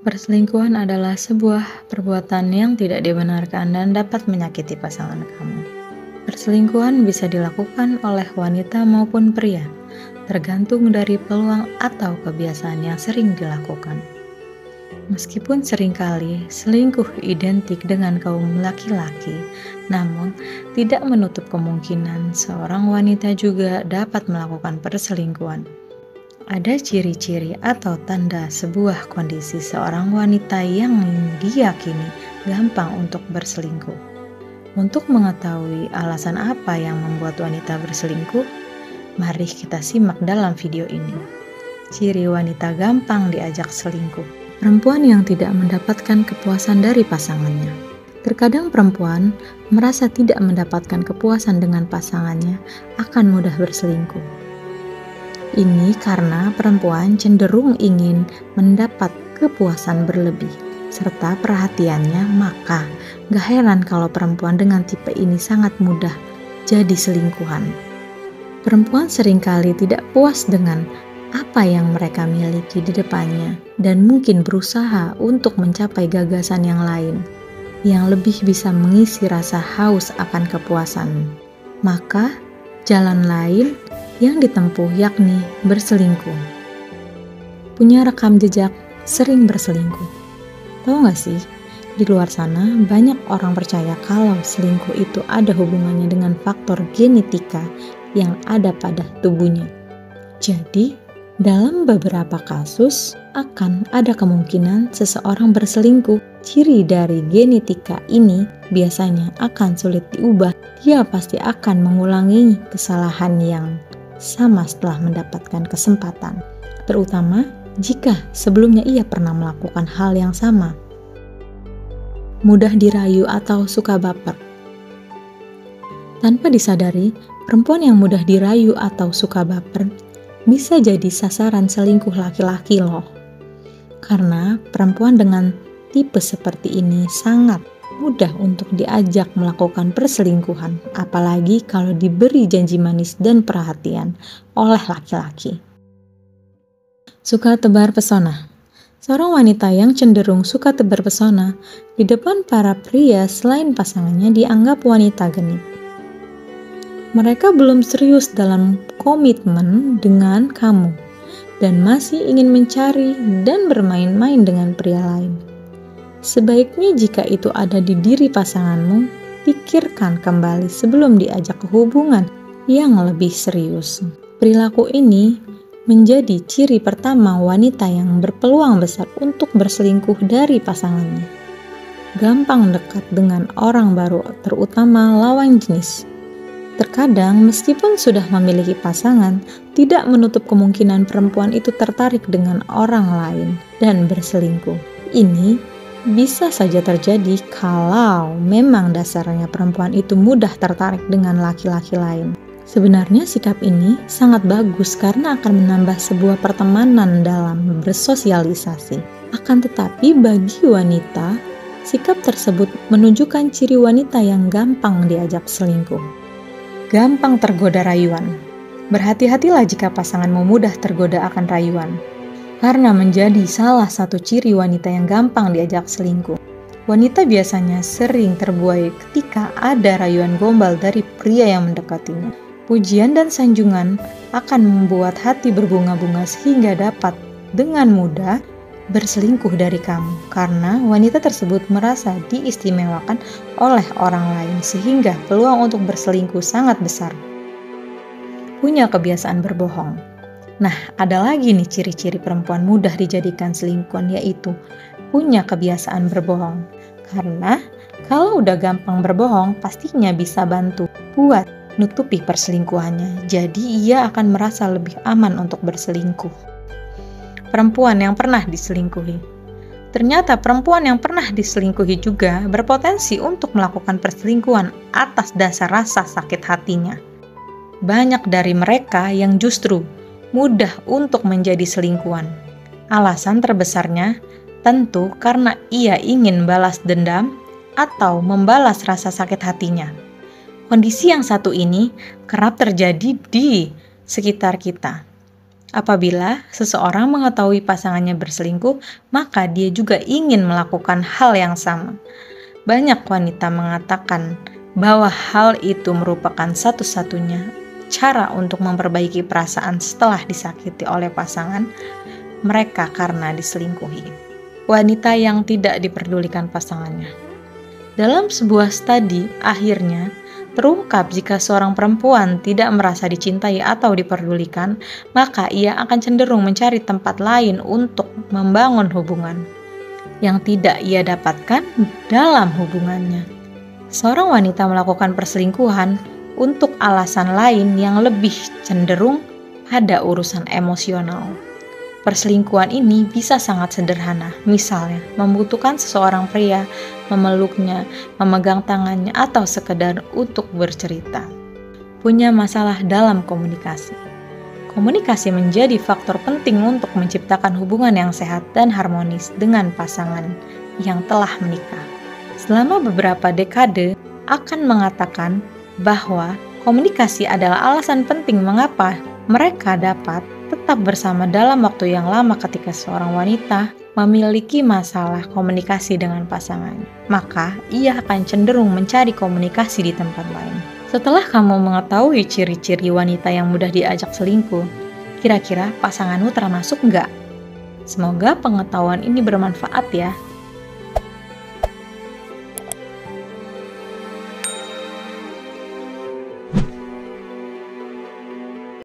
Perselingkuhan adalah sebuah perbuatan yang tidak dibenarkan dan dapat menyakiti pasangan kamu. Perselingkuhan bisa dilakukan oleh wanita maupun pria, tergantung dari peluang atau kebiasaan yang sering dilakukan. Meskipun seringkali selingkuh identik dengan kaum laki-laki, namun tidak menutup kemungkinan seorang wanita juga dapat melakukan perselingkuhan. Ada ciri-ciri atau tanda sebuah kondisi seorang wanita yang diyakini gampang untuk berselingkuh. Untuk mengetahui alasan apa yang membuat wanita berselingkuh, mari kita simak dalam video ini. Ciri wanita gampang diajak selingkuh. Perempuan yang tidak mendapatkan kepuasan dari pasangannya. Terkadang perempuan merasa tidak mendapatkan kepuasan dengan pasangannya akan mudah berselingkuh. Ini karena perempuan cenderung ingin mendapat kepuasan berlebih serta perhatiannya, maka gak heran kalau perempuan dengan tipe ini sangat mudah jadi selingkuhan. Perempuan seringkali tidak puas dengan apa yang mereka miliki di depannya dan mungkin berusaha untuk mencapai gagasan yang lain yang lebih bisa mengisi rasa haus akan kepuasan. Maka jalan lain yang ditempuh yakni berselingkuh. Punya rekam jejak sering berselingkuh. Tahu gak sih, di luar sana banyak orang percaya kalau selingkuh itu ada hubungannya dengan faktor genetika yang ada pada tubuhnya. Jadi, dalam beberapa kasus akan ada kemungkinan seseorang berselingkuh. Ciri dari genetika ini biasanya akan sulit diubah. Dia pasti akan mengulangi kesalahan yang sama setelah mendapatkan kesempatan, terutama jika sebelumnya ia pernah melakukan hal yang sama. Mudah dirayu atau suka baper. Tanpa disadari, perempuan yang mudah dirayu atau suka baper bisa jadi sasaran selingkuh laki-laki loh. Karena perempuan dengan tipe seperti ini sangat mudah untuk diajak melakukan perselingkuhan, apalagi kalau diberi janji manis dan perhatian oleh laki-laki. Suka tebar pesona. Seorang wanita yang cenderung suka tebar pesona di depan para pria selain pasangannya dianggap wanita genit. Mereka belum serius dalam komitmen dengan kamu dan masih ingin mencari dan bermain-main dengan pria lain. Sebaiknya jika itu ada di diri pasanganmu, pikirkan kembali sebelum diajak ke hubungan yang lebih serius. Perilaku ini menjadi ciri pertama wanita yang berpeluang besar untuk berselingkuh dari pasangannya. Gampang dekat dengan orang baru, terutama lawan jenis. Terkadang meskipun sudah memiliki pasangan, tidak menutup kemungkinan perempuan itu tertarik dengan orang lain dan berselingkuh. Ini bisa saja terjadi kalau memang dasarnya perempuan itu mudah tertarik dengan laki-laki lain. Sebenarnya sikap ini sangat bagus karena akan menambah sebuah pertemanan dalam bersosialisasi. Akan tetapi bagi wanita, sikap tersebut menunjukkan ciri wanita yang gampang diajak selingkuh. Gampang tergoda rayuan. Berhati-hatilah jika pasanganmu mudah tergoda akan rayuan. Karena menjadi salah satu ciri wanita yang gampang diajak selingkuh. Wanita biasanya sering terbuai ketika ada rayuan gombal dari pria yang mendekatinya. Pujian dan sanjungan akan membuat hati berbunga-bunga sehingga dapat dengan mudah berselingkuh dari kamu. Karena wanita tersebut merasa diistimewakan oleh orang lain sehingga peluang untuk berselingkuh sangat besar. Punya kebiasaan berbohong. Nah, ada lagi nih ciri-ciri perempuan mudah dijadikan selingkuhan, yaitu punya kebiasaan berbohong. Karena kalau udah gampang berbohong, pastinya bisa bantu buat nutupi perselingkuhannya. Jadi ia akan merasa lebih aman untuk berselingkuh. Perempuan yang pernah diselingkuhi. Ternyata perempuan yang pernah diselingkuhi juga berpotensi untuk melakukan perselingkuhan atas dasar rasa sakit hatinya. Banyak dari mereka yang justru mudah untuk menjadi selingkuhan. Alasan terbesarnya tentu karena ia ingin balas dendam atau membalas rasa sakit hatinya. Kondisi yang satu ini kerap terjadi di sekitar kita. Apabila seseorang mengetahui pasangannya berselingkuh, maka dia juga ingin melakukan hal yang sama. Banyak wanita mengatakan bahwa hal itu merupakan satu-satunya cara untuk memperbaiki perasaan setelah disakiti oleh pasangan mereka karena diselingkuhi. Wanita yang tidak diperdulikan pasangannya. Dalam sebuah studi, akhirnya terungkap jika seorang perempuan tidak merasa dicintai atau diperdulikan, maka ia akan cenderung mencari tempat lain untuk membangun hubungan yang tidak ia dapatkan dalam hubungannya. Seorang wanita melakukan perselingkuhan untuk alasan lain yang lebih cenderung pada urusan emosional. Perselingkuhan ini bisa sangat sederhana, misalnya membutuhkan seseorang pria memeluknya, memegang tangannya, atau sekedar untuk bercerita. Punya masalah dalam komunikasi. Komunikasi menjadi faktor penting untuk menciptakan hubungan yang sehat dan harmonis dengan pasangan yang telah menikah. Selama beberapa dekade akan mengatakan bahwa komunikasi adalah alasan penting mengapa mereka dapat tetap bersama dalam waktu yang lama ketika seorang wanita memiliki masalah komunikasi dengan pasangannya. Maka ia akan cenderung mencari komunikasi di tempat lain. Setelah kamu mengetahui ciri-ciri wanita yang mudah diajak selingkuh, kira-kira pasanganmu termasuk nggak? Semoga pengetahuan ini bermanfaat ya.